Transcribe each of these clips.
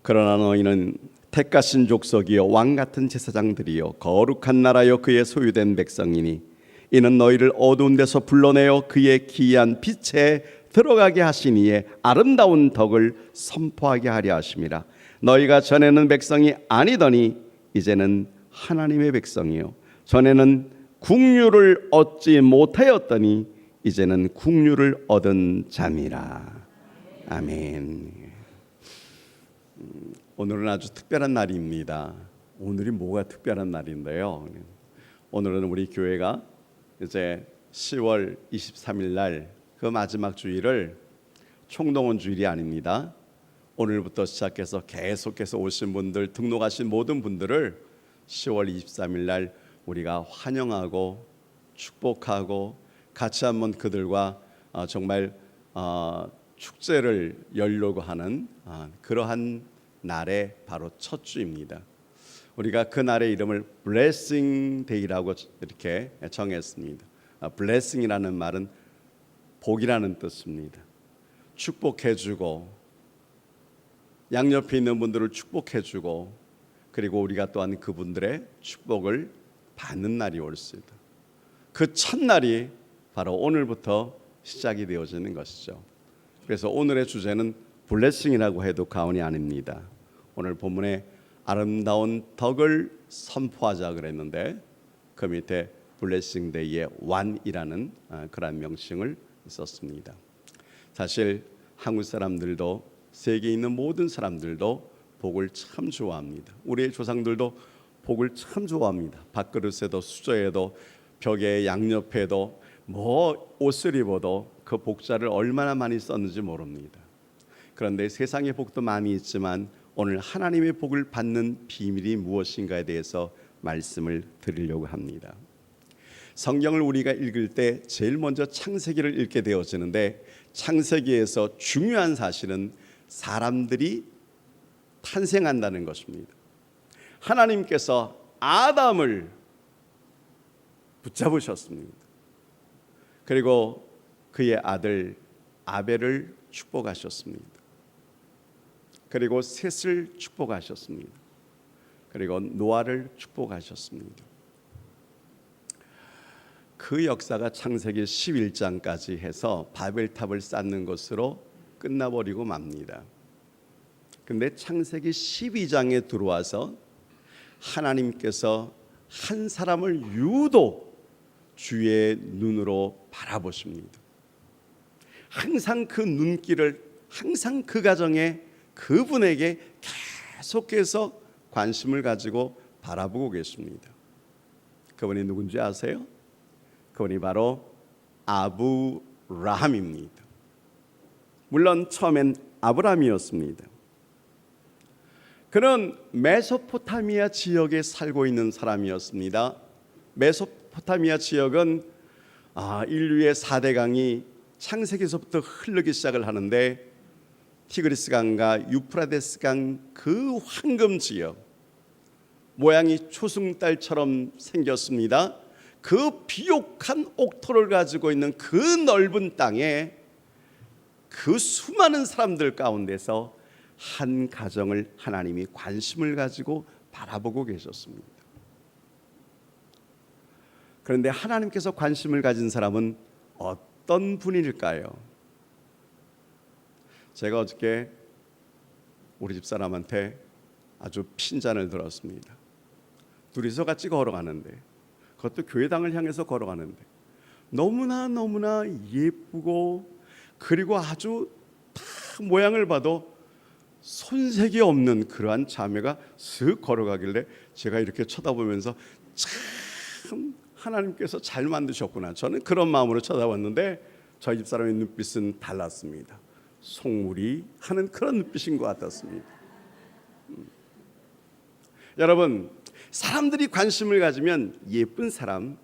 그러나 너희는 택하신 족속이요 왕같은 제사장들이요 거룩한 나라요 그의 소유된 백성이니 이는 너희를 어두운 데서 불러내어 그의 기이한 빛에 들어가게 하신 이의 아름다운 덕을 선포하게 하려 하심이라. 너희가 전에는 백성이 아니더니 이제는 하나님의 백성이요 전에는 국류를 얻지 못하였더니 이제는 국류를 얻은 자니라. 아멘. 오늘은 아주 특별한 날입니다. 오늘이 뭐가 특별한 날인데요? 오늘은 우리 교회가 이제 10월 23일 날 그 마지막 주일을 총동원 주일이 아닙니다. 오늘부터 시작해서 계속해서 오신 분들, 등록하신 모든 분들을 10월 23일 날 우리가 환영하고 축복하고 같이 한번 그들과 정말 축제를 열려고 하는 그러한 날의 바로 첫 주입니다. 우리가 그 날의 이름을 블레싱 데이라고 이렇게 정했습니다. 블레싱이라는 말은 복이라는 뜻입니다. 축복해주고 양옆에 있는 분들을 축복해주고 그리고 우리가 또한 그분들의 축복을 받는 날이 올 수 있다. 그 첫날이 바로 오늘부터 시작이 되어지는 것이죠. 그래서 오늘의 주제는 블레싱이라고 해도 과언이 아닙니다. 오늘 본문에 아름다운 덕을 선포하자 그랬는데 그 밑에 블레싱 데이의 완이라는 그런 명칭을 썼습니다. 사실 한국 사람들도 세계에 있는 모든 사람들도 복을 참 좋아합니다. 우리의 조상들도 복을 참 좋아합니다. 밥그릇에도 수저에도 벽에 양옆에도 옷을 입어도 그 복자를 얼마나 많이 썼는지 모릅니다. 그런데 세상의 복도 많이 있지만 오늘 하나님의 복을 받는 비밀이 무엇인가에 대해서 말씀을 드리려고 합니다. 성경을 우리가 읽을 때 제일 먼저 창세기를 읽게 되어지는데 창세기에서 중요한 사실은 사람들이 탄생한다는 것입니다. 하나님께서 아담을 붙잡으셨습니다. 그리고 그의 아들 아벨을 축복하셨습니다. 그리고 셋을 축복하셨습니다. 그리고 노아를 축복하셨습니다. 그 역사가 창세기 11장까지 해서 바벨탑을 쌓는 것으로 끝나버리고 맙니다. 근데 창세기 12장에 들어와서 하나님께서 한 사람을 유독 주의 눈으로 바라보십니다. 항상 그 눈길을 항상 그 가정에 그분에게 계속해서 관심을 가지고 바라보고 계십니다. 그분이 누군지 아세요? 그분이 바로 아브라함입니다. 물론 처음엔 아브라함이었습니다. 그는 메소포타미아 지역에 살고 있는 사람이었습니다. 메소포타미아 지역은 인류의 4대강이 창세기에서부터 흐르기 시작을 하는데 티그리스 강과 유프라데스 강 그 황금 지역, 모양이 초승달처럼 생겼습니다. 그 비옥한 옥토를 가지고 있는 그 넓은 땅에 그 수많은 사람들 가운데서 한 가정을 하나님이 관심을 가지고 바라보고 계셨습니다. 그런데 하나님께서 관심을 가진 사람은 어떤 분일까요? 제가 어저께 우리 집사람한테 아주 핀잔을 들었습니다. 둘이서 같이 걸어가는데, 그것도 교회당을 향해서 걸어가는데 너무나 예쁘고 그리고 아주 다 모양을 봐도 손색이 없는 그러한 자매가 슥 걸어가길래 제가 이렇게 쳐다보면서 참 하나님께서 잘 만드셨구나, 저는 그런 마음으로 쳐다봤는데 저희 집사람의 눈빛은 달랐습니다. 속물이 하는 그런 눈빛인 것 같았습니다. 여러분, 사람들이 관심을 가지면 예쁜 사람,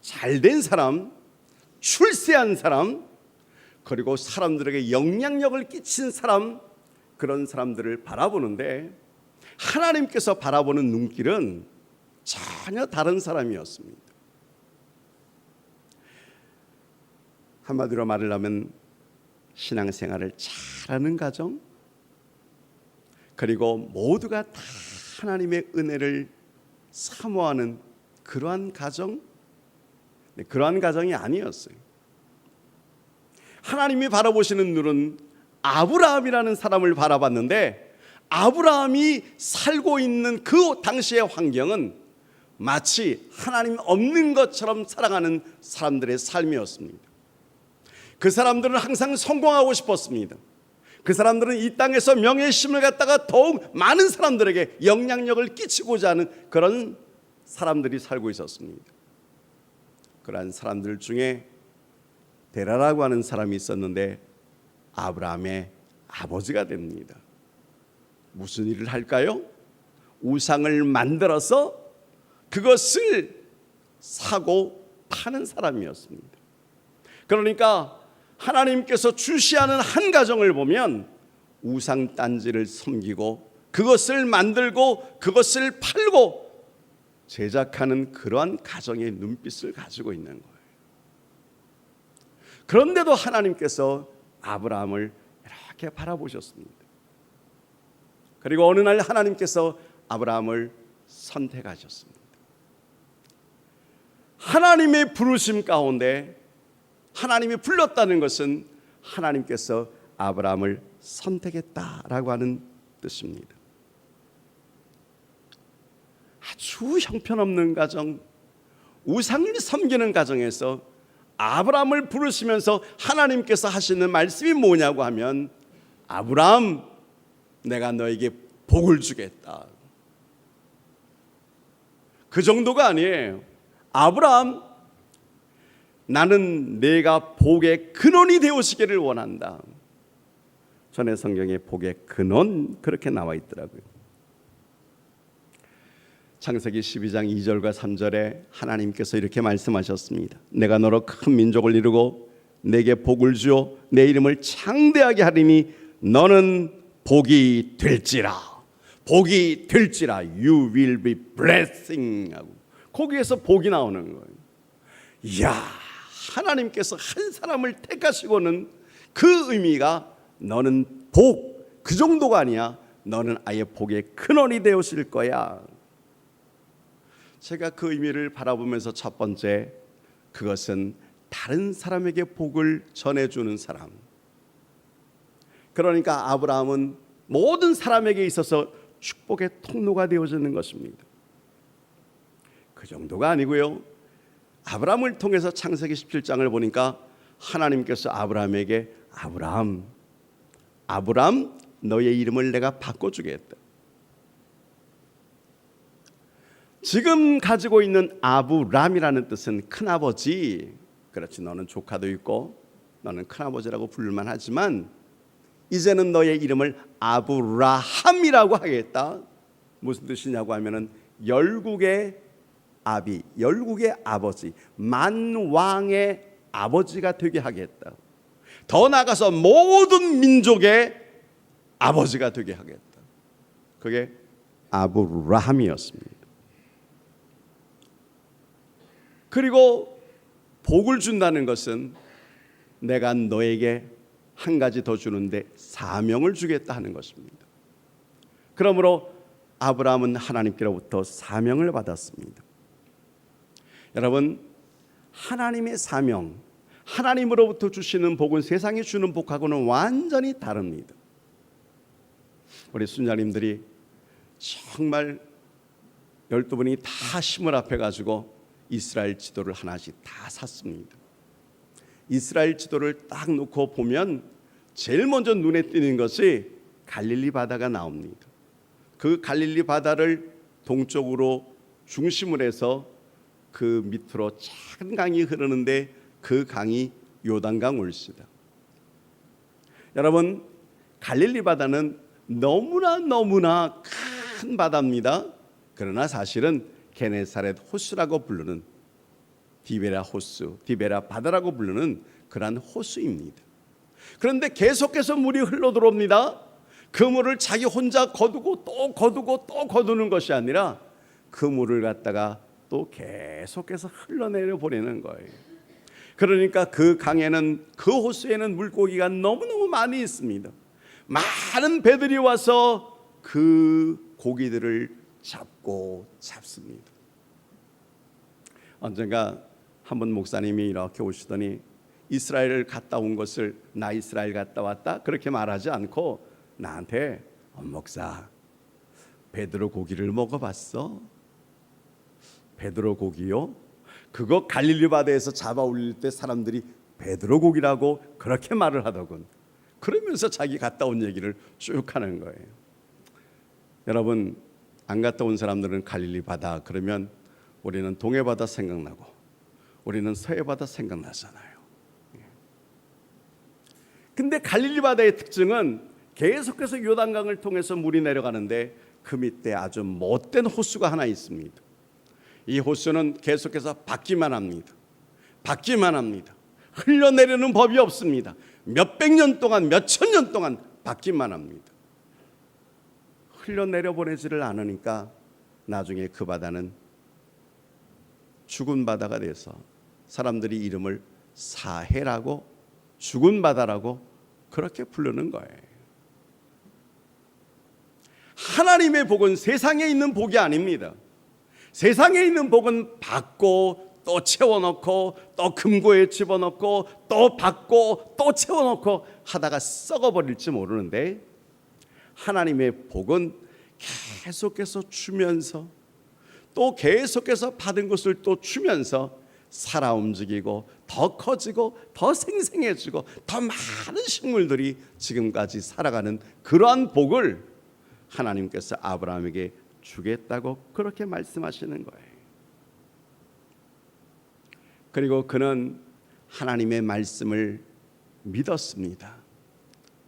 잘된 사람, 출세한 사람, 그리고 사람들에게 영향력을 끼친 사람, 그런 사람들을 바라보는데 하나님께서 바라보는 눈길은 전혀 다른 사람이었습니다. 한마디로 말을 하면 신앙생활을 잘하는 가정, 그리고 모두가 다 하나님의 은혜를 사모하는 그러한 가정, 그러한 가정이 아니었어요. 하나님이 바라보시는 눈은 아브라함이라는 사람을 바라봤는데, 아브라함이 살고 있는 그 당시의 환경은 마치 하나님 없는 것처럼 살아가는 사람들의 삶이었습니다. 그 사람들은 항상 성공하고 싶었습니다. 그 사람들은 이 땅에서 명예심을 갖다가 더욱 많은 사람들에게 영향력을 끼치고자 하는 그런 사람들이 살고 있었습니다. 그러한 사람들 중에 데라라고 하는 사람이 있었는데 아브라함의 아버지가 됩니다. 무슨 일을 할까요? 우상을 만들어서 그것을 사고 파는 사람이었습니다. 그러니까 하나님께서 주시하는 한 가정을 보면 우상 딴지를 섬기고 그것을 만들고 그것을 팔고 제작하는 그러한 가정의 눈빛을 가지고 있는 거예요. 그런데도 하나님께서 아브라함을 이렇게 바라보셨습니다. 그리고 어느 날 하나님께서 아브라함을 선택하셨습니다. 하나님의 부르심 가운데 하나님이 불렀다는 것은 하나님께서 아브라함을 선택했다라고 하는 뜻입니다. 아주 형편없는 가정, 우상을 섬기는 가정에서 아브라함을 부르시면서 하나님께서 하시는 말씀이 뭐냐고 하면, 아브라함, 내가 너에게 복을 주겠다. 그 정도가 아니에요. 아브라함, 나는 내가 복의 근원이 되어시기를 원한다. 전에 성경에 복의 근원 그렇게 나와 있더라고요. 창세기 12장 2절과 3절에 하나님께서 이렇게 말씀하셨습니다. 내가 너로 큰 민족을 이루고 내게 복을 주어 내 이름을 창대하게 하리니 너는 복이 될지라. 복이 될지라. You will be blessing 하고 거기에서 복이 나오는 거예요. 이야, 하나님께서 한 사람을 택하시고는 그 의미가 너는 복, 그 정도가 아니야. 너는 아예 복의 근원이 되어질 거야. 제가 그 의미를 바라보면서 첫 번째, 그것은 다른 사람에게 복을 전해주는 사람. 그러니까 아브라함은 모든 사람에게 있어서 축복의 통로가 되어지는 것입니다. 그 정도가 아니고요. 아브라함을 통해서 창세기 17장을 보니까 하나님께서 아브라함에게 아브라함 너의 이름을 내가 바꿔주겠다. 지금 가지고 있는 아브람이라는 뜻은 큰아버지. 그렇지, 너는 조카도 있고 너는 큰아버지라고 부를만 하지만 이제는 너의 이름을 아브라함이라고 하겠다. 무슨 뜻이냐고 하면은 열국의 아비, 열국의 아버지, 만왕의 아버지가 되게 하겠다. 더 나아가서 모든 민족의 아버지가 되게 하겠다. 그게 아브라함이었습니다. 그리고 복을 준다는 것은 내가 너에게 한 가지 더 주는데 사명을 주겠다 하는 것입니다. 그러므로 아브라함은 하나님께로부터 사명을 받았습니다. 여러분, 하나님의 사명, 하나님으로부터 주시는 복은 세상이 주는 복하고는 완전히 다릅니다. 우리 순자님들이 정말 12분이 다 힘을 합해가지고 이스라엘 지도를 하나씩 다 샀습니다. 이스라엘 지도를 딱 놓고 보면 제일 먼저 눈에 띄는 것이 갈릴리 바다가 나옵니다. 그 갈릴리 바다를 동쪽으로 중심을 해서 그 밑으로 작은 강이 흐르는데 그 강이 요단강 울시다. 여러분, 갈릴리 바다는 너무나 큰 바다입니다. 그러나 사실은 게네사렛 호수라고 부르는 디베라 호수, 디베라 바다라고 부르는 그러한 호수입니다. 그런데 계속해서 물이 흘러 들어옵니다. 그 물을 자기 혼자 거두고 또 거두고 또 거두는 것이 아니라 그 물을 갖다가 또 계속해서 흘러내려 보내는 거예요. 그러니까 그 강에는, 그 호수에는 물고기가 너무너무 많이 있습니다. 많은 배들이 와서 그 고기들을 잡습니다. 언젠가 한번 목사님이 이렇게 오시더니 이스라엘을 갔다 온 것을 나 이스라엘 갔다 왔다 그렇게 말하지 않고 나한테 목사, 베드로 고기를 먹어봤어? 베드로 고기요? 그거 갈릴리 바다에서 잡아 올릴 때 사람들이 베드로 고기라고 그렇게 말을 하더군. 그러면서 자기 갔다 온 얘기를 쭉 하는 거예요. 여러분, 안 갔다 온 사람들은 갈릴리 바다 그러면 우리는 동해 바다 생각나고 우리는 서해 바다 생각나잖아요. 근데 갈릴리 바다의 특징은 계속해서 요단강을 통해서 물이 내려가는데 그 밑에 아주 못된 호수가 하나 있습니다. 이 호수는 계속해서 받기만 합니다. 흘러내리는 법이 없습니다. 몇백 년 동안, 몇천 년 동안 받기만 합니다. 흘러내려 보내지를 않으니까 나중에 그 바다는 죽은 바다가 돼서 사람들이 이름을 사해라고, 죽은 바다라고 그렇게 부르는 거예요. 하나님의 복은 세상에 있는 복이 아닙니다. 세상에 있는 복은 받고 또 채워넣고 또 금고에 집어넣고 또 받고 또 채워넣고 하다가 썩어버릴지 모르는데, 하나님의 복은 계속해서 주면서 또 계속해서 받은 것을 또 주면서 살아 움직이고 더 커지고 더 생생해지고 더 많은 식물들이 지금까지 살아가는 그러한 복을 하나님께서 아브라함에게 주겠다고 그렇게 말씀하시는 거예요. 그리고 그는 하나님의 말씀을 믿었습니다.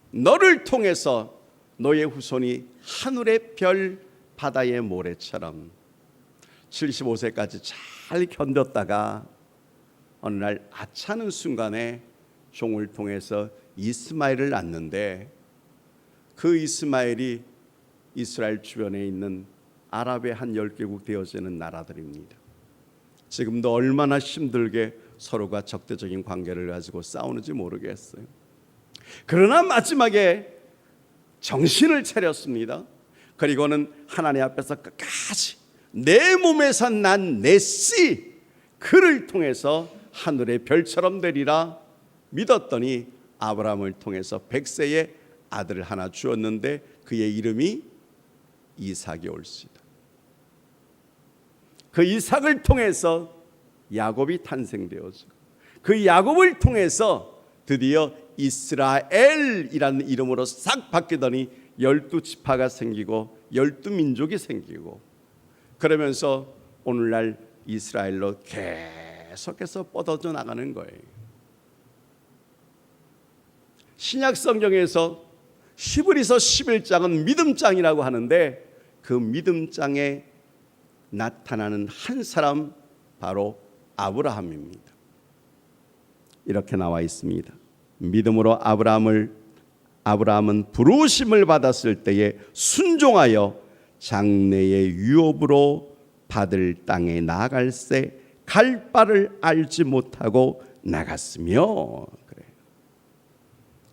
너를 통해서 너의 후손이 하늘의 별 바다의 모래처럼. 75세까지 잘 견뎠다가 어느 날 아차는 순간에 종을 통해서 이스마엘을 낳는데, 그 이스마엘이 이스라엘 주변에 있는 아랍의 한 10개국 되어지는 나라들입니다. 지금도 얼마나 힘들게 서로가 적대적인 관계를 가지고 싸우는지 모르겠어요. 그러나 마지막에 정신을 차렸습니다. 그리고는 하나님 앞에서 끝까지 내 몸에서 난 내 씨, 그를 통해서 하늘의 별처럼 되리라 믿었더니 아브라함을 통해서 100세의 아들을 하나 주었는데 그의 이름이 이삭이 올시다. 그 이삭을 통해서 야곱이 탄생되어지고 그 야곱을 통해서 드디어 이스라엘이라는 이름으로 싹 바뀌더니 12지파가 생기고 12민족이 생기고, 그러면서 오늘날 이스라엘로 계속해서 뻗어져 나가는 거예요. 신약 성경에서 히브리서 11장은 믿음장이라고 하는데, 그 믿음장에 나타나는 한 사람, 바로 아브라함입니다. 이렇게 나와 있습니다. 믿음으로 아브라함은 부르심을 받았을 때에 순종하여 장래의 유업으로 받을 땅에 나아갈새 갈 바를 알지 못하고 나갔으며. 그래요.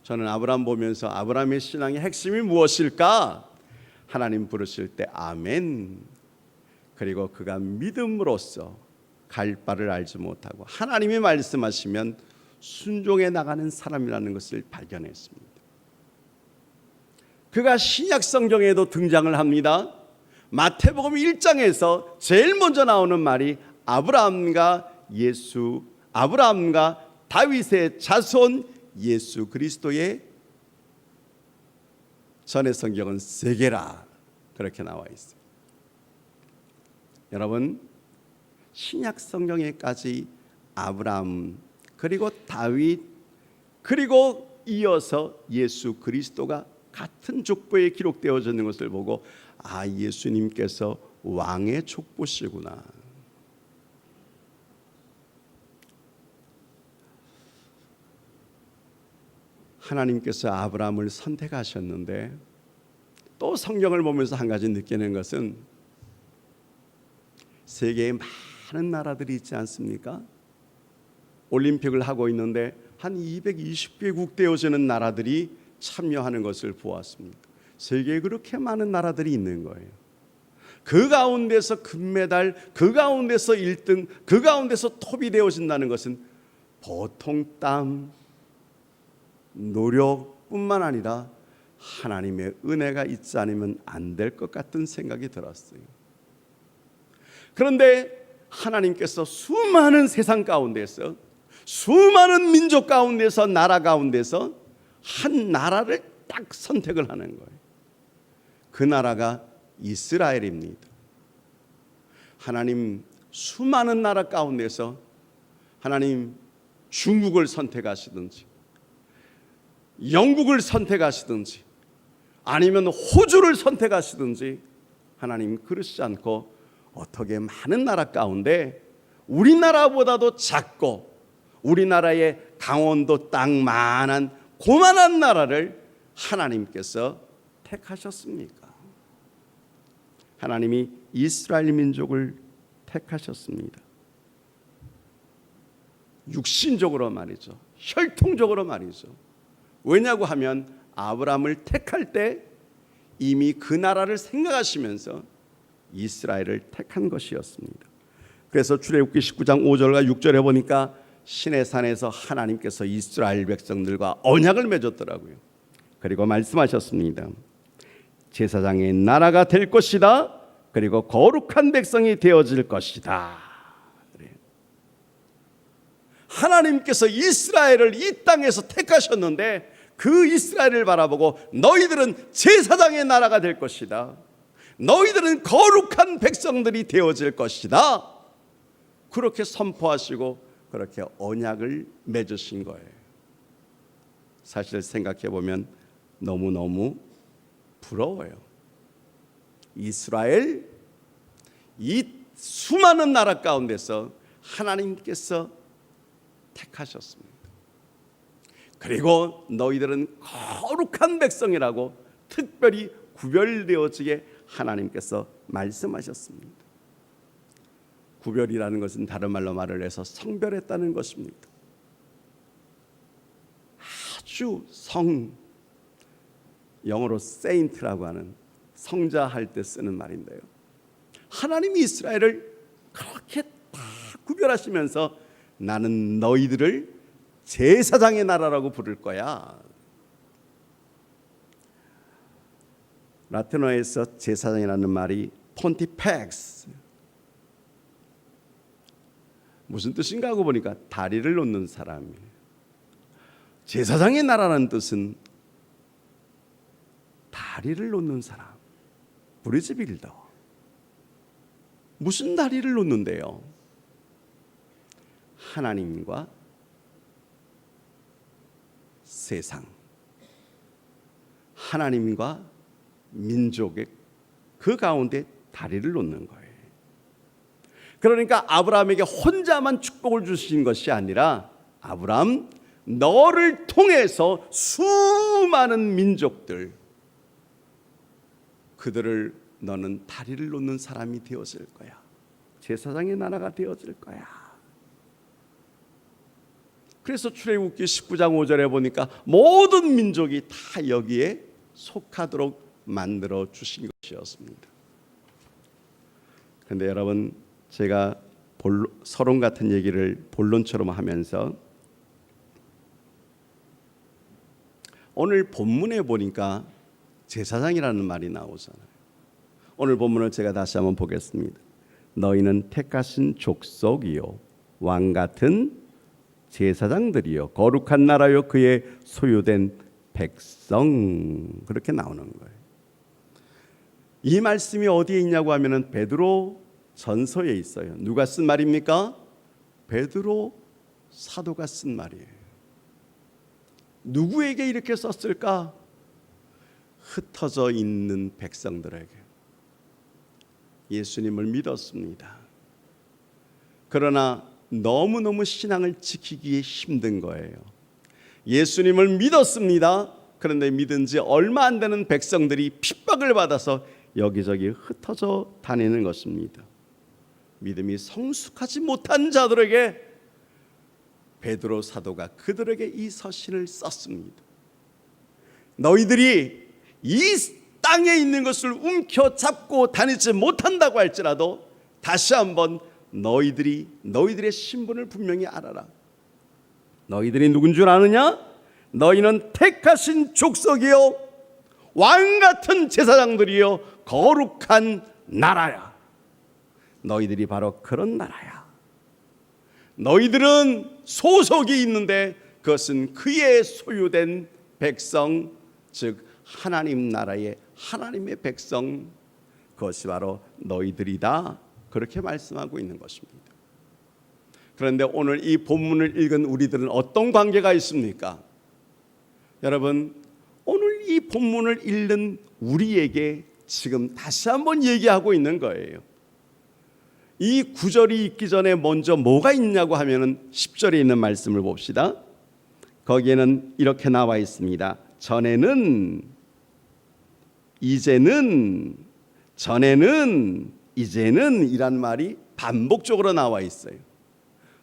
저는 아브라함 보면서 아브라함의 신앙의 핵심이 무엇일까? 하나님 부르실 때 아멘, 그리고 그가 믿음으로써 갈 바를 알지 못하고 하나님이 말씀하시면 순종해 나가는 사람이라는 것을 발견했습니다. 그가 신약 성경에도 등장을 합니다. 마태복음 1장에서 제일 먼저 나오는 말이 아브라함과 다윗의 자손 예수 그리스도의, 전의 성경은 세계라 그렇게 나와 있어요. 여러분, 신약 성경에까지 아브라함 그리고 다윗 그리고 이어서 예수 그리스도가 같은 족보에 기록되어져 있는 것을 보고, 아, 예수님께서 왕의 족보시구나. 하나님께서 아브라함을 선택하셨는데, 또 성경을 보면서 한 가지 느끼는 것은 세계에 많은 나라들이 있지 않습니까? 올림픽을 하고 있는데 한 220개국 되어지는 나라들이 참여하는 것을 보았습니다. 세계에 그렇게 많은 나라들이 있는 거예요. 그 가운데서 금메달, 그 가운데서 1등, 그 가운데서 톱이 되어진다는 것은 보통 땀, 노력뿐만 아니라 하나님의 은혜가 있지 않으면 안 될 것 같은 생각이 들었어요. 그런데 하나님께서 수많은 세상 가운데서, 수많은 민족 가운데서, 나라 가운데서 한 나라를 딱 선택을 하는 거예요. 그 나라가 이스라엘입니다. 하나님 수많은 나라 가운데서 하나님 중국을 선택하시든지, 영국을 선택하시든지, 아니면 호주를 선택하시든지, 하나님 그러시지 않고 어떻게 많은 나라 가운데 우리나라보다도 작고 우리나라의 강원도 땅만한 고만한 나라를 하나님께서 택하셨습니까? 하나님이 이스라엘 민족을 택하셨습니다. 육신적으로 말이죠. 혈통적으로 말이죠. 왜냐고 하면 아브라함을 택할 때 이미 그 나라를 생각하시면서 이스라엘을 택한 것이었습니다. 그래서 출애굽기 19장 5절과 6절에 보니까 시내산에서 하나님께서 이스라엘 백성들과 언약을 맺었더라고요. 그리고 말씀하셨습니다. 제사장의 나라가 될 것이다. 그리고 거룩한 백성이 되어질 것이다. 하나님께서 이스라엘을 이 땅에서 택하셨는데 그 이스라엘을 바라보고 너희들은 제사장의 나라가 될 것이다. 너희들은 거룩한 백성들이 되어질 것이다. 그렇게 선포하시고 그렇게 언약을 맺으신 거예요. 사실 생각해 보면 너무너무 부러워요. 이스라엘, 이 수많은 나라 가운데서 하나님께서 택하셨습니다. 그리고 너희들은 거룩한 백성이라고 특별히 구별되어지게 하나님께서 말씀하셨습니다. 구별이라는 것은 다른 말로 말을 해서 성별했다는 것입니다. 아주 영어로 saint라고 하는 성자 할 때 쓰는 말인데요. 하나님이 이스라엘을 그렇게 다 구별하시면서 나는 너희들을 제사장의 나라라고 부를 거야. 라틴어에서 제사장이라는 말이 폰티펙스, 무슨 뜻인가 하고 보니까 다리를 놓는 사람이에요. 제사장의 나라라는 뜻은 다리를 놓는 사람, 브리지 빌더. 무슨 다리를 놓는데요? 하나님과 세상, 하나님과 민족의 그 가운데 다리를 놓는 거예요. 그러니까 아브라함에게 혼자만 축복을 주신 것이 아니라 아브라함, 너를 통해서 수많은 민족들, 그들을 너는 다리를 놓는 사람이 되어질 거야. 제사장의 나라가 되어질 거야. 그래서 출애굽기 19장 5절에 보니까 모든 민족이 다 여기에 속하도록 만들어 주신 것이었습니다. 그런데 여러분, 제가 서론 같은 얘기를 본론처럼 하면서 오늘 본문에 보니까 제사장이라는 말이 나오잖아요. 오늘 본문을 제가 다시 한번 보겠습니다. 너희는 택하신 족속이요 왕 같은 제사장들이요 거룩한 나라요 그의 소유된 백성, 그렇게 나오는 거예요. 이 말씀이 어디에 있냐고 하면은 베드로 전서에 있어요. 누가 쓴 말입니까? 베드로 사도가 쓴 말이에요. 누구에게 이렇게 썼을까? 흩어져 있는 백성들에게. 예수님을 믿었습니다. 그러나 너무너무 신앙을 지키기에 힘든 거예요. 예수님을 믿었습니다. 그런데 믿은 지 얼마 안 되는 백성들이 핍박을 받아서 여기저기 흩어져 다니는 것입니다. 믿음이 성숙하지 못한 자들에게 베드로 사도가 그들에게 이 서신을 썼습니다. 너희들이 이 땅에 있는 것을 움켜잡고 다니지 못한다고 할지라도 다시 한번 너희들의 신분을 분명히 알아라. 너희들이 누군 줄 아느냐? 너희는 택하신 족속이요 왕같은 제사장들이요 거룩한 나라야. 너희들이 바로 그런 나라야. 너희들은 소속이 있는데 그것은 그의 소유된 백성, 즉 하나님 나라의 하나님의 백성, 그것이 바로 너희들이다. 그렇게 말씀하고 있는 것입니다. 그런데 오늘 이 본문을 읽은 우리들은 어떤 관계가 있습니까? 여러분, 오늘 이 본문을 읽는 우리에게 지금 다시 한번 얘기하고 있는 거예요. 이 구절이 있기 전에 먼저 뭐가 있냐고 하면은 10절에 있는 말씀을 봅시다. 거기에는 이렇게 나와 있습니다. 전에는, 이제는, 전에는, 이제는 이란 말이 반복적으로 나와 있어요.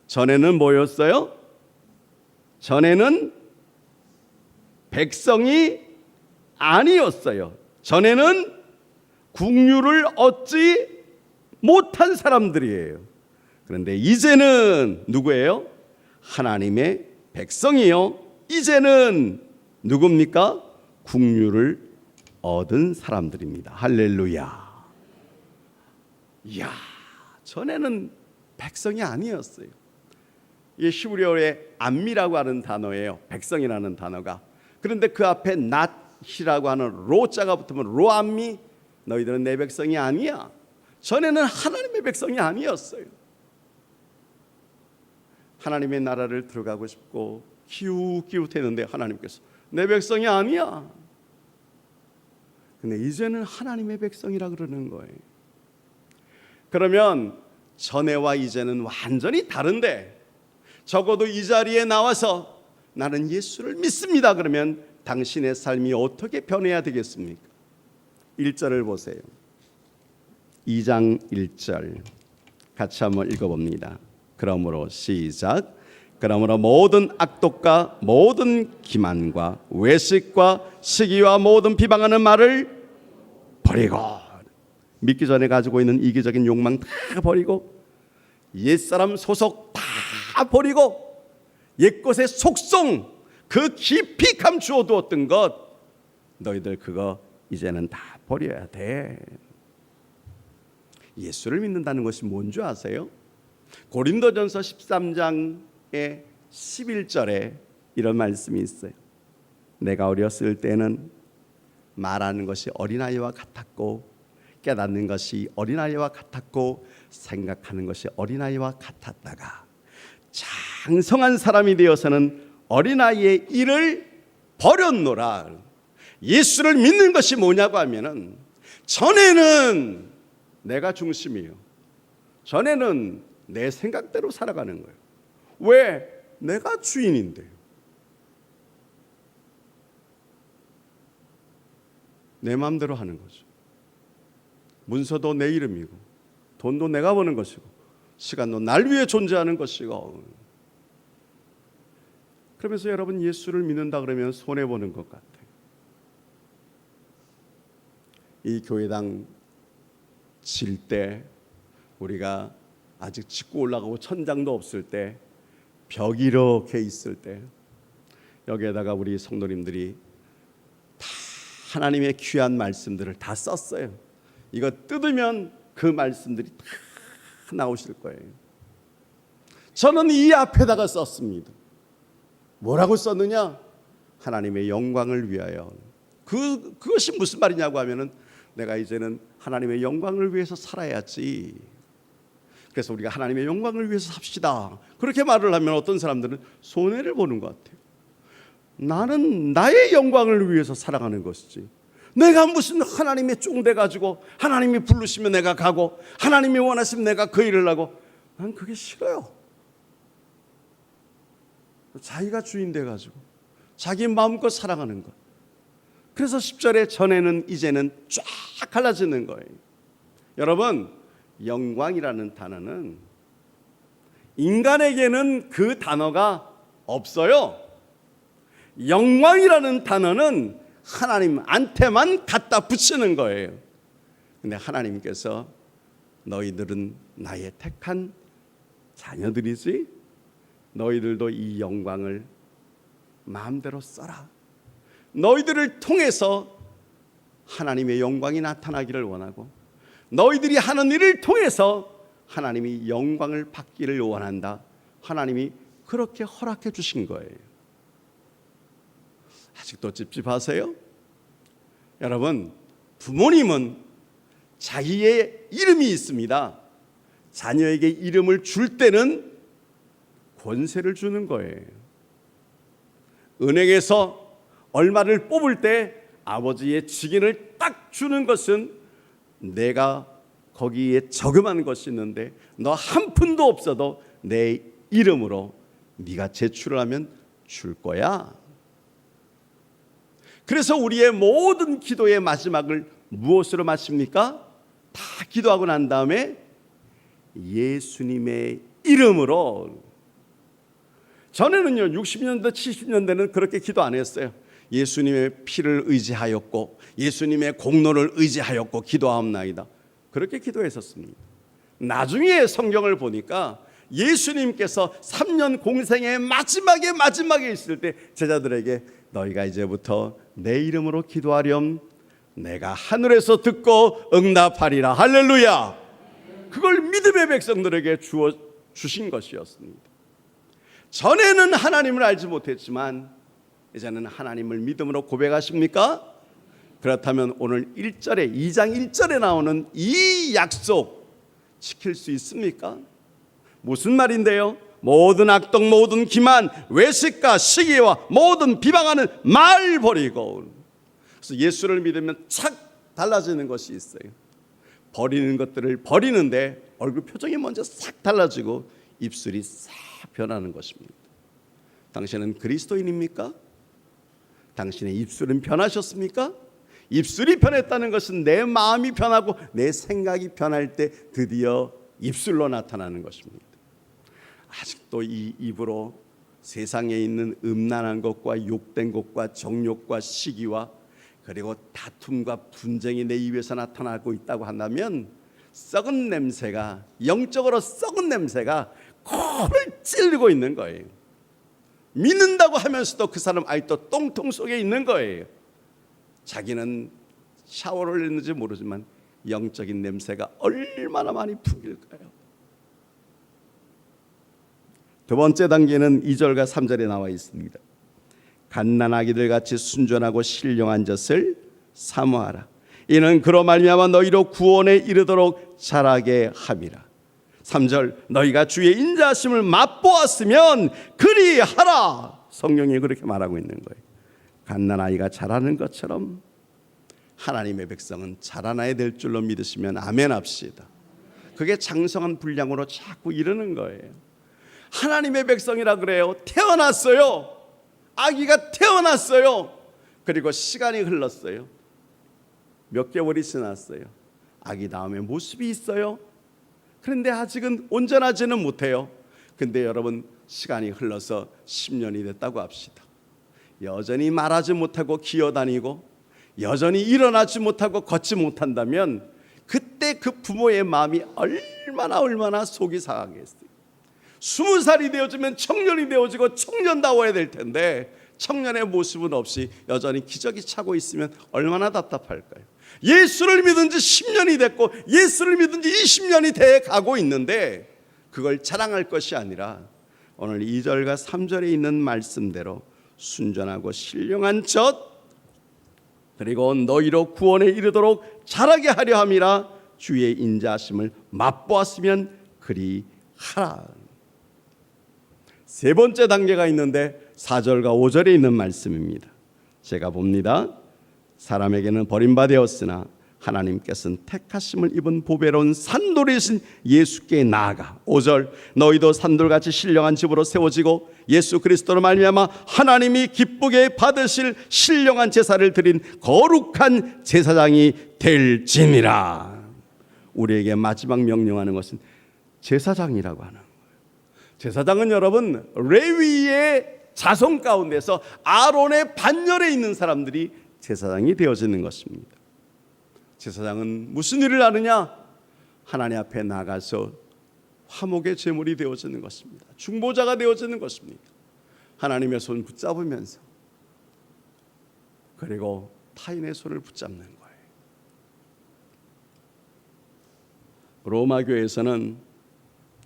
전에는 뭐였어요? 전에는 백성이 아니었어요. 전에는 국류를 얻지 못한 사람들이에요. 그런데 이제는 누구예요? 하나님의 백성이요. 이제는 누굽니까? 국류를 얻은 사람들입니다. 할렐루야. 이야, 전에는 백성이 아니었어요. 이게 히브리어의 암미라고 하는 단어예요. 백성이라는 단어가. 그런데 그 앞에 낫이라고 하는 로자가 붙으면 로암미, 너희들은 내 백성이 아니야. 전에는 하나님의 백성이 아니었어요. 하나님의 나라를 들어가고 싶고 기웃기웃했는데 하나님께서 내 백성이 아니야. 근데 이제는 하나님의 백성이라 그러는 거예요. 그러면 전에와 이제는 완전히 다른데 적어도 이 자리에 나와서 나는 예수를 믿습니다. 그러면 당신의 삶이 어떻게 변해야 되겠습니까? 1절을 보세요. 2장 1절 같이 한번 읽어봅니다. 그러므로 시작. 그러므로 모든 악독과 모든 기만과 외식과 시기와 모든 비방하는 말을 버리고, 믿기 전에 가지고 있는 이기적인 욕망 다 버리고, 옛사람 소속 다 버리고, 옛것의 속성 그 깊이 감추어 두었던 것, 너희들 그거 이제는 다 버려야 돼. 예수를 믿는다는 것이 뭔지 아세요? 고린도전서 13장의 11절에 이런 말씀이 있어요. 내가 어렸을 때는 말하는 것이 어린아이와 같았고, 깨닫는 것이 어린아이와 같았고, 생각하는 것이 어린아이와 같았다가 장성한 사람이 되어서는 어린아이의 일을 버렸노라. 예수를 믿는 것이 뭐냐고 하면은, 전에는 내가 중심이에요. 전에는 내 생각대로 살아가는 거예요. 왜? 내가 주인인데. 내 마음대로 하는 거죠. 문서도 내 이름이고, 돈도 내가 버는 것이고, 시간도 날 위해 존재하는 것이고. 그러면서 여러분, 예수를 믿는다 그러면 손해보는 것 같아요. 이 교회당 질 때, 우리가 아직 짓고 올라가고 천장도 없을 때, 벽이 이렇게 있을 때, 여기에다가 우리 성도님들이 다 하나님의 귀한 말씀들을 다 썼어요. 이거 뜯으면 그 말씀들이 다 나오실 거예요. 저는 이 앞에다가 썼습니다. 뭐라고 썼느냐? 하나님의 영광을 위하여. 그것이 무슨 말이냐고 하면은, 내가 이제는 하나님의 영광을 위해서 살아야지. 그래서 우리가 하나님의 영광을 위해서 삽시다. 그렇게 말을 하면 어떤 사람들은 손해를 보는 것 같아요. 나는 나의 영광을 위해서 살아가는 것이지, 내가 무슨 하나님의 종 돼가지고 하나님이 부르시면 내가 가고 하나님이 원하시면 내가 그 일을 하고, 난 그게 싫어요. 자기가 주인 돼가지고 자기 마음껏 살아가는 것. 그래서 10절에 전에는 이제는 쫙 갈라지는 거예요. 여러분, 영광이라는 단어는 인간에게는 그 단어가 없어요. 영광이라는 단어는 하나님한테만 갖다 붙이는 거예요. 근데 하나님께서 너희들은 나의 택한 자녀들이지, 너희들도 이 영광을 마음대로 써라. 너희들을 통해서 하나님의 영광이 나타나기를 원하고, 너희들이 하는 일을 통해서 하나님이 영광을 받기를 원한다. 하나님이 그렇게 허락해 주신 거예요. 아직도 찝찝하세요? 여러분, 부모님은 자기의 이름이 있습니다. 자녀에게 이름을 줄 때는 권세를 주는 거예요. 은행에서 얼마를 뽑을 때 아버지의 직인을 딱 주는 것은 내가 거기에 저금한 것이 있는데 너 한 푼도 없어도 내 이름으로 네가 제출을 하면 줄 거야. 그래서 우리의 모든 기도의 마지막을 무엇으로 마칩니까? 다 기도하고 난 다음에 예수님의 이름으로. 전에는요, 60년대 70년대는 그렇게 기도 안 했어요. 예수님의 피를 의지하였고 예수님의 공로를 의지하였고 기도하옵나이다. 그렇게 기도했었습니다. 나중에 성경을 보니까 예수님께서 3년 공생의 마지막에 있을 때 제자들에게 너희가 이제부터 내 이름으로 기도하렴 내가 하늘에서 듣고 응답하리라. 할렐루야. 그걸 믿음의 백성들에게 주신 것이었습니다. 전에는 하나님을 알지 못했지만 이제는 하나님을 믿음으로 고백하십니까? 그렇다면 오늘 1절에 2장 1절에 나오는 이 약속 지킬 수 있습니까? 무슨 말인데요? 모든 악독 모든 기만 외식과 시기와 모든 비방하는 말 버리고. 그래서 예수를 믿으면 착 달라지는 것이 있어요. 버리는 것들을 버리는데 얼굴 표정이 먼저 싹 달라지고 입술이 싹 변하는 것입니다. 당신은 그리스도인입니까? 당신의 입술은 변하셨습니까? 입술이 변했다는 것은 내 마음이 변하고 내 생각이 변할 때 드디어 입술로 나타나는 것입니다. 아직도 이 입으로 세상에 있는 음란한 것과 욕된 것과 정욕과 시기와 그리고 다툼과 분쟁이 내 입에서 나타나고 있다고 한다면 썩은 냄새가, 영적으로 썩은 냄새가 코를 찔리고 있는 거예요. 믿는다고 하면서도 그 사람 아직도 똥통 속에 있는 거예요. 자기는 샤워를 했는지 모르지만 영적인 냄새가 얼마나 많이 풍길까요? 두 번째 단계는 2절과 3절에 나와 있습니다. 갓난아기들 같이 순전하고 신령한 젖을 사모하라. 이는 그로 말미암아 너희로 구원에 이르도록 자라게 함이라. 3절 너희가 주의 인자하심을 맛보았으면 그리하라. 성경이 그렇게 말하고 있는 거예요. 갓난아이가 자라는 것처럼 하나님의 백성은 자라나야 될 줄로 믿으시면 아멘 합시다. 그게 장성한 분량으로 자꾸 이르는 거예요. 하나님의 백성이라 그래요. 태어났어요. 아기가 태어났어요. 그리고 시간이 흘렀어요. 몇 개월이 지났어요. 아기 다음에 모습이 있어요. 그런데 아직은 온전하지는 못해요. 근데 여러분 시간이 흘러서 10년이 됐다고 합시다. 여전히 말하지 못하고 기어다니고 여전히 일어나지 못하고 걷지 못한다면 그때 그 부모의 마음이 얼마나 속이 상하겠어요. 20살이 되어지면 청년이 되어지고 청년다워야 될 텐데 청년의 모습은 없이 여전히 기저귀 차고 있으면 얼마나 답답할까요? 예수를 믿은 지 10년이 됐고 예수를 믿은 지 20년이 돼 가고 있는데 그걸 자랑할 것이 아니라 오늘 2절과 3절에 있는 말씀대로 순전하고 신령한 젖 그리고 너희로 구원에 이르도록 자라게 하려 함이라. 주의 인자하심을 맛보았으면 그리하라. 세 번째 단계가 있는데 4절과 5절에 있는 말씀입니다. 제가 봅니다. 사람에게는 버림받았으나 하나님께서는 택하심을 입은 보배로운 산돌이신 예수께 나아가. 5절 너희도 산돌같이 신령한 집으로 세워지고 예수 그리스도로 말미암아 하나님이 기쁘게 받으실 신령한 제사를 드린 거룩한 제사장이 될지니라. 우리에게 마지막 명령하는 것은 제사장이라고 하는 거예요. 제사장은 여러분 레위의 자손 가운데서 아론의 반열에 있는 사람들이 제사장이 되어지는 것입니다. 제사장은 무슨 일을 하느냐? 하나님 앞에 나가서 화목의 제물이 되어지는 것입니다. 중보자가 되어지는 것입니다. 하나님의 손 붙잡으면서, 그리고 타인의 손을 붙잡는 거예요. 로마 교회에서는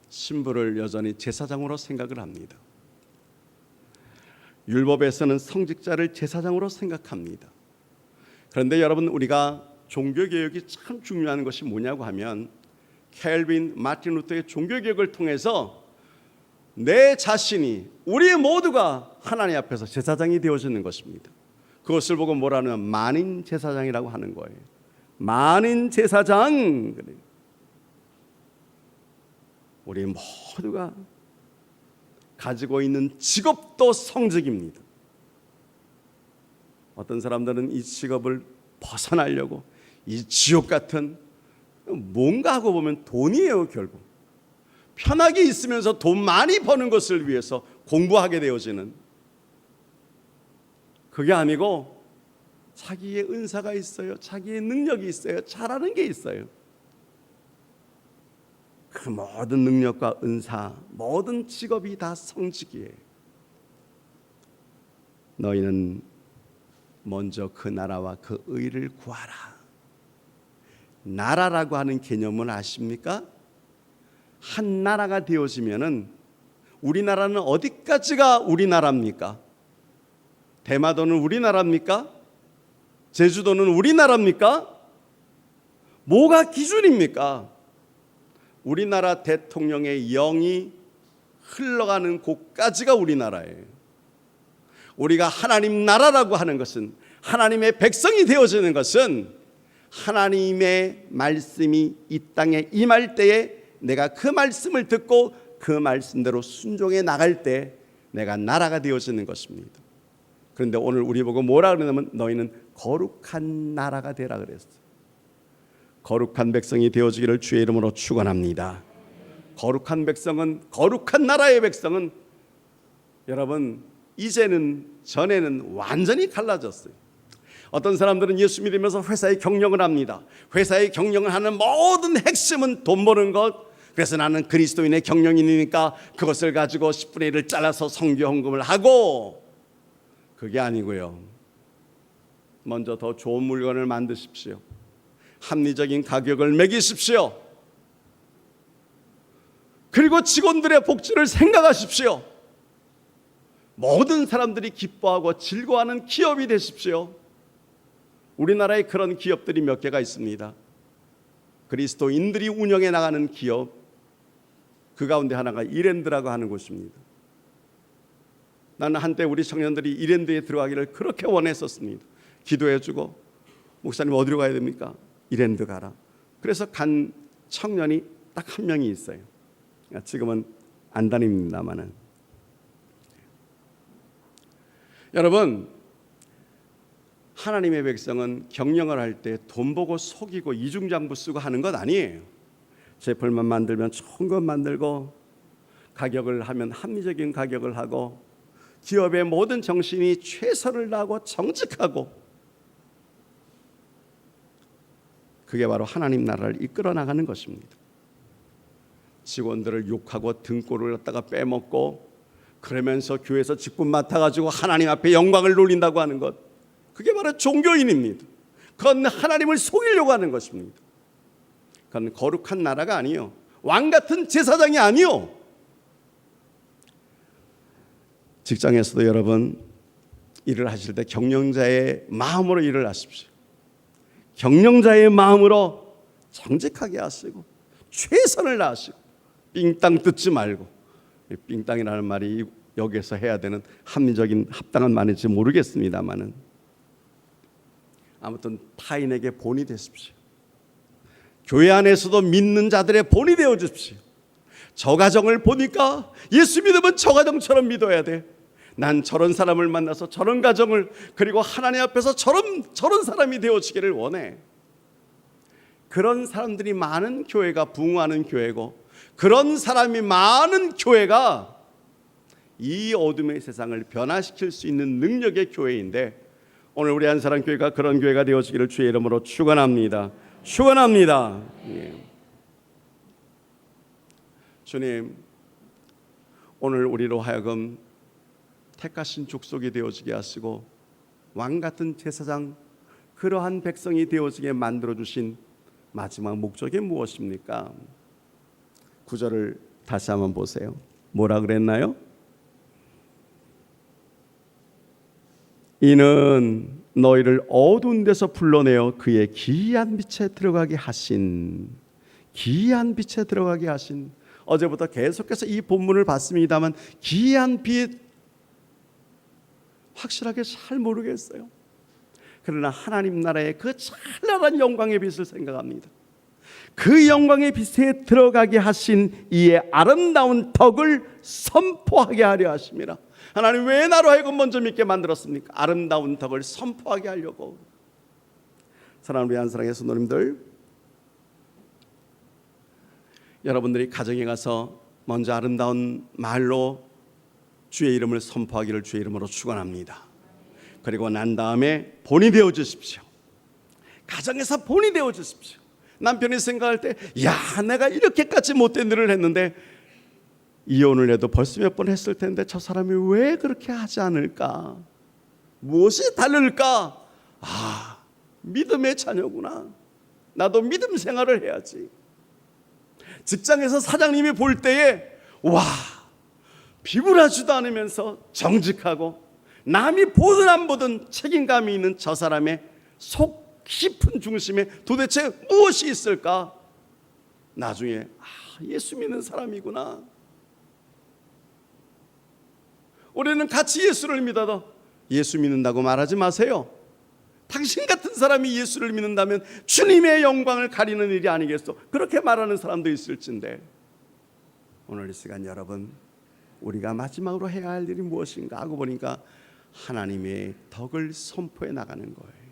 신부를 여전히 제사장으로 생각을 합니다. 율법에서는 성직자를 제사장으로 생각합니다. 그런데 여러분, 우리가 종교개혁이 참 중요한 것이 뭐냐고 하면, 켈빈, 마틴 루터의 종교개혁을 통해서 내 자신이, 우리 모두가 하나님 앞에서 제사장이 되어지는 것입니다. 그것을 보고 뭐라는, 만인 제사장이라고 하는 거예요. 만인 제사장. 우리 모두가 가지고 있는 직업도 성직입니다. 어떤 사람들은 이 직업을 벗어나려고 이 지옥 같은, 뭔가 하고 보면 돈이에요. 결국 편하게 있으면서 돈 많이 버는 것을 위해서 공부하게 되어지는, 그게 아니고 자기의 은사가 있어요. 자기의 능력이 있어요. 잘하는 게 있어요. 그 모든 능력과 은사, 모든 직업이 다 성직이에요. 너희는 먼저 그 나라와 그 의를 구하라. 나라라고 하는 개념을 아십니까? 한 나라가 되어지면은, 우리나라는 어디까지가 우리나라입니까? 대마도는 우리나라입니까? 제주도는 우리나라입니까? 뭐가 기준입니까? 우리나라 대통령의 영이 흘러가는 곳까지가 우리나라예요. 우리가 하나님 나라라고 하는 것은, 하나님의 백성이 되어지는 것은, 하나님의 말씀이 이 땅에 임할 때에 내가 그 말씀을 듣고 그 말씀대로 순종해 나갈 때 내가 나라가 되어지는 것입니다. 그런데 오늘 우리 보고 뭐라 그러냐면, 너희는 거룩한 나라가 되라 그랬어요. 거룩한 백성이 되어지기를 주의 이름으로 축원합니다. 거룩한 백성은, 거룩한 나라의 백성은, 여러분, 이제는 전에는 완전히 달라졌어요. 어떤 사람들은 예수 믿으면서 회사에 경영을 합니다. 회사에 경영을 하는 모든 핵심은 돈 버는 것. 그래서 나는 그리스도인의 경영인이니까 그것을 가지고 10분의 1을 잘라서 선교 헌금을 하고, 그게 아니고요. 먼저 더 좋은 물건을 만드십시오. 합리적인 가격을 매기십시오. 그리고 직원들의 복지를 생각하십시오. 모든 사람들이 기뻐하고 즐거워하는 기업이 되십시오. 우리나라에 그런 기업들이 몇 개가 있습니다. 그리스도인들이 운영해 나가는 기업, 그 가운데 하나가 이랜드라고 하는 곳입니다. 나는 한때 우리 청년들이 이랜드에 들어가기를 그렇게 원했었습니다. 기도해주고, 목사님 어디로 가야 됩니까? 이랜드 가라. 그래서 간 청년이 딱 한 명이 있어요. 지금은 안 다닙니다만은. 여러분, 하나님의 백성은 경영을 할 때 돈 보고 속이고 이중장부 쓰고 하는 것 아니에요. 제품만 만들면 좋은 것 만들고, 가격을 하면 합리적인 가격을 하고, 기업의 모든 정신이 최선을 다하고 정직하고, 그게 바로 하나님 나라를 이끌어 나가는 것입니다. 직원들을 욕하고 등골을 갖다가 빼먹고, 그러면서 교회에서 직분 맡아가지고 하나님 앞에 영광을 돌린다고 하는 것, 그게 바로 종교인입니다. 그건 하나님을 속이려고 하는 것입니다. 그건 거룩한 나라가 아니요, 왕 같은 제사장이 아니요. 직장에서도 여러분, 일을 하실 때 경영자의 마음으로 일을 하십시오. 경영자의 마음으로 정직하게 하시고 최선을 다하시고, 삥땅 뜯지 말고. 삥땅이라는 말이 여기에서 해야 되는 합리적인 합당한 말인지 모르겠습니다만은, 아무튼 타인에게 본이 되십시오. 교회 안에서도 믿는 자들의 본이 되어 주십시오. 저 가정을 보니까 예수 믿으면 저 가정처럼 믿어야 돼. 난 저런 사람을 만나서 저런 가정을, 그리고 하나님 앞에서 저런 사람이 되어지기를 원해. 그런 사람들이 많은 교회가 부흥하는 교회고, 그런 사람이 많은 교회가 이 어둠의 세상을 변화시킬 수 있는 능력의 교회인데, 오늘 우리 한사랑교회가 그런 교회가 되어지기를 주의 이름으로 축원합니다. 축원합니다. 예. 주님, 오늘 우리로 하여금 택하신 족속이 되어지게 하시고 왕같은 제사장, 그러한 백성이 되어지게 만들어주신 마지막 목적이 무엇입니까? 9절을 다시 한번 보세요. 뭐라 그랬나요? 이는 너희를 어두운 데서 불러내어 그의 기이한 빛에 들어가게 하신, 기이한 빛에 들어가게 하신. 어제부터 계속해서 이 본문을 봤습니다만 기이한 빛 확실하게 잘 모르겠어요. 그러나 하나님 나라의 그 찬란한 영광의 빛을 생각합니다. 그 영광의 빛에 들어가게 하신 이의 아름다운 덕을 선포하게 하려 하심이라. 하나님 왜 나로 하여금 먼저 믿게 만들었습니까? 아름다운 덕을 선포하게 하려고. 사랑하는 우리 한사랑의 성도님들, 여러분들이 가정에 가서 먼저 아름다운 말로 주의 이름을 선포하기를 주의 이름으로 축원합니다. 그리고 난 다음에 본이 되어 주십시오. 가정에서 본이 되어 주십시오. 남편이 생각할 때, 야, 내가 이렇게까지 못된 일을 했는데 이혼을 해도 벌써 몇 번 했을 텐데 저 사람이 왜 그렇게 하지 않을까? 무엇이 다를까? 아, 믿음의 자녀구나. 나도 믿음 생활을 해야지. 직장에서 사장님이 볼 때에, 와, 비굴하지도 않으면서 정직하고 남이 보든 안 보든 책임감이 있는 저 사람의 속 깊은 중심에 도대체 무엇이 있을까? 나중에 예수 믿는 사람이구나. 우리는 같이 예수를 믿어도 예수 믿는다고 말하지 마세요. 당신 같은 사람이 예수를 믿는다면 주님의 영광을 가리는 일이 아니겠소? 그렇게 말하는 사람도 있을진데, 오늘 이 시간 여러분, 우리가 마지막으로 해야 할 일이 무엇인가 하고 보니까 하나님의 덕을 선포해 나가는 거예요.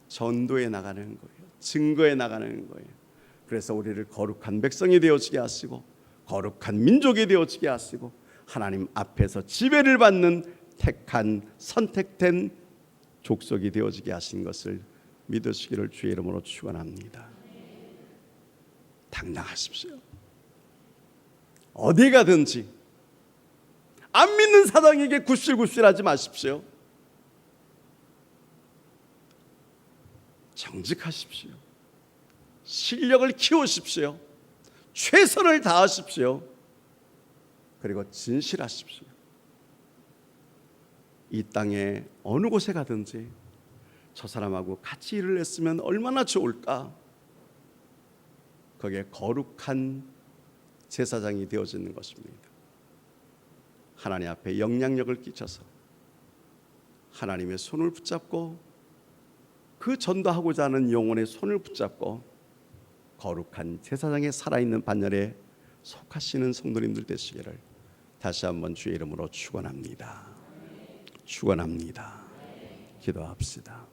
전도해 나가는 거예요. 증거해 나가는 거예요. 그래서 우리를 거룩한 백성이 되어지게 하시고 거룩한 민족이 되어지게 하시고 하나님 앞에서 지배를 받는 택한 선택된 족속이 되어지게 하신 것을 믿으시기를 주의 이름으로 축원합니다. 당당하십시오. 어디 가든지 안 믿는 사장에게 굽실굽실하지 마십시오. 정직하십시오. 실력을 키우십시오. 최선을 다하십시오. 그리고 진실하십시오. 이 땅에 어느 곳에 가든지 저 사람하고 같이 일을 했으면 얼마나 좋을까? 거기에 거룩한 제사장이 되어지는 것입니다. 하나님 앞에 영향력을 끼쳐서 하나님의 손을 붙잡고 그 전도하고자 하는 영혼의 손을 붙잡고 거룩한 제사장의 살아있는 반열에 속하시는 성도님들 되시기를 다시 한번 주의 이름으로 축원합니다. 축원합니다. 기도합시다.